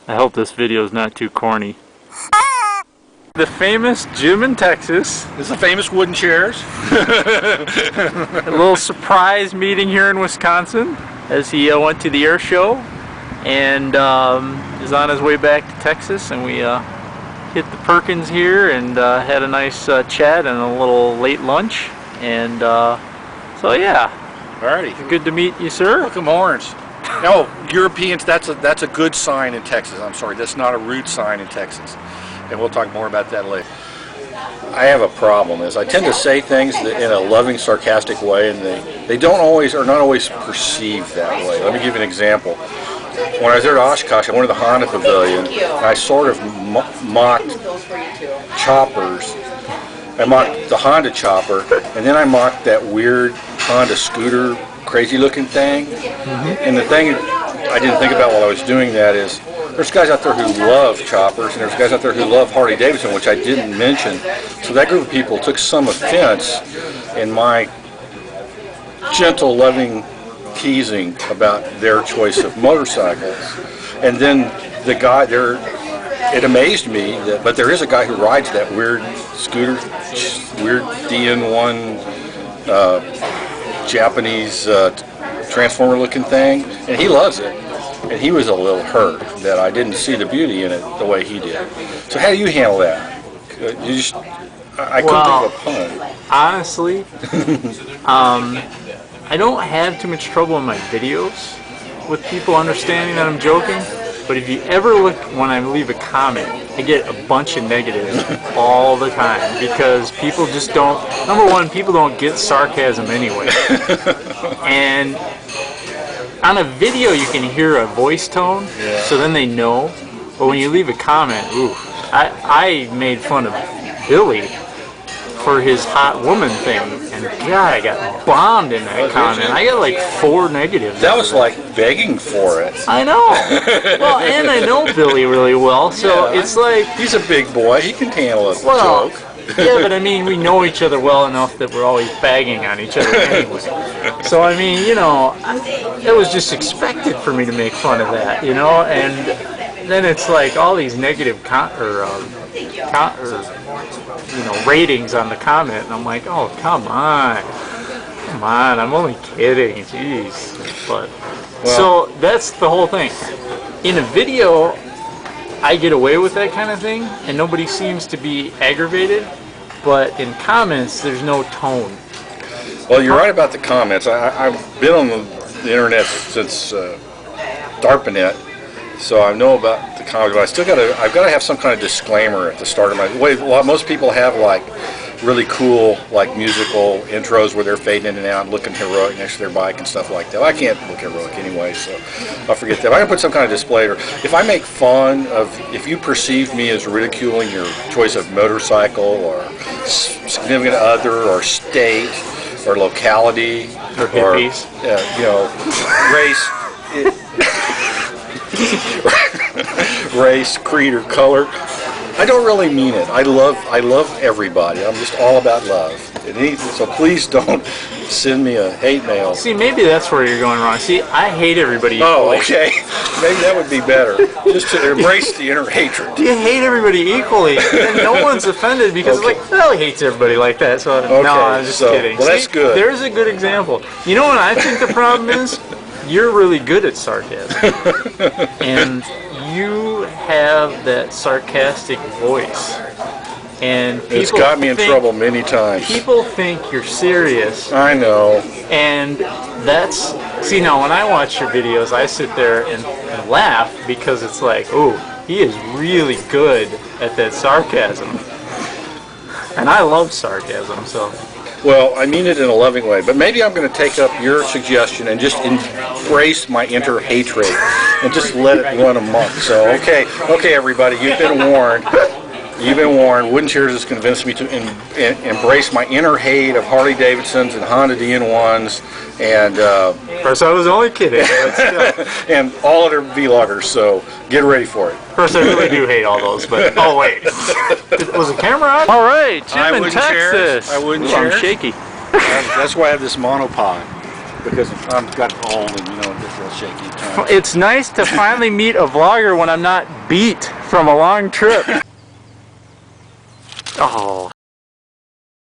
I hope this video is not too corny. The famous JimNtexas. This is the famous wooden chairs. A little surprise meeting here in Wisconsin as he went to the air show and is on his way back to Texas, and we hit the Perkins here and had a nice chat and a little late lunch, and so yeah. Alrighty. Good to meet you, sir. Look, I'm orange. No, Europeans, that's a good sign in Texas. I'm sorry, that's not a rude sign in Texas. And we'll talk more about that later. I have a problem is I tend to say things in a loving, sarcastic way, and they don't always, or not always perceived that way. Let me give you an example. When I was there at Oshkosh, I went to the Honda Pavilion, and I sort of mocked choppers. I mocked the Honda chopper, and then I mocked that weird Honda scooter, crazy looking thing. And the thing I didn't think about while I was doing that is there's guys out there who love choppers, and there's guys out there who love Harley Davidson, which I didn't mention. So that group of people took some offense in my gentle, loving teasing about their choice of motorcycles. And then the guy there, it amazed me that, but there is a guy who rides that weird scooter, weird DN1 Japanese transformer looking thing, and he loves it. And he was a little hurt that I didn't see the beauty in it the way he did. So how do you handle that? You just, I couldn't think of a pun. Honestly, I don't have too much trouble in my videos with people understanding that I'm joking. But if you ever look when I leave a comment, I get a bunch of negatives all the time because people just don't, number one, people don't get sarcasm anyway. And on a video you can hear a voice tone, so then they know. But when you leave a comment, ooh, I made fun of Billy for his hot woman thing, and God, I got bombed in that comment. I got like 4 negatives. That was like begging for it. I know. Well, and I know Billy really well, so it's like, he's a big boy. He can handle a joke. Yeah, but I mean, we know each other well enough that we're always bagging on each other anyway. So I mean, you know, it was just expected for me to make fun of that, you know, and then it's like all these negative ratings on the comment, and I'm like, oh, come on, I'm only kidding, jeez. But so that's the whole thing. In a video, I get away with that kind of thing, and nobody seems to be aggravated. But in comments, there's no tone. Well, you're right about the comments. I've been on the internet since DARPANET. So I know about the comments, but I've got to have some kind of disclaimer at the start of my way. Most people have like really cool like musical intros where they're fading in and out, looking heroic next to their bike and stuff like that. Well, I can't look heroic anyway, so I'll forget that. But I can put some kind of display, or if I make fun of, if you perceive me as ridiculing your choice of motorcycle or significant other or state or locality or you know, race. Race, creed, or color. I don't really mean it. I love everybody. I'm just all about love. So please don't send me a hate mail. See, maybe that's where you're going wrong. See, I hate everybody equally. Oh, okay. Maybe that would be better. Just to embrace the inner hatred. You hate everybody equally, and no one's offended because it's like, well, he hates everybody like that. So no, I'm just kidding. Well, that's good. There's a good example. You know what I think the problem is? You're really good at sarcasm, and you have that sarcastic voice, and people it's got me in trouble many times. People think you're serious. I know. And that's, see, now when I watch your videos, I sit there and laugh because it's like, oh, he is really good at that sarcasm, and I love sarcasm, so. Well, I mean it in a loving way, but maybe I'm going to take up your suggestion and just embrace my inner hatred and just let it run amok. So, okay, everybody, you've been warned. You've been warned. Wooden Chairs has convinced me to embrace my inner hate of Harley Davidsons and Honda DN1s and of course, I was only kidding. and all other vloggers. So get ready for it. Of course, I really do hate all those. But oh wait, was the camera on? All right, JimNtexas. I wouldn't share. I'm shaky. That's why I have this monopod. because I'm got old and you know, it gets real shaky at times. It's nice to finally meet a vlogger when I'm not beat from a long trip. Oh.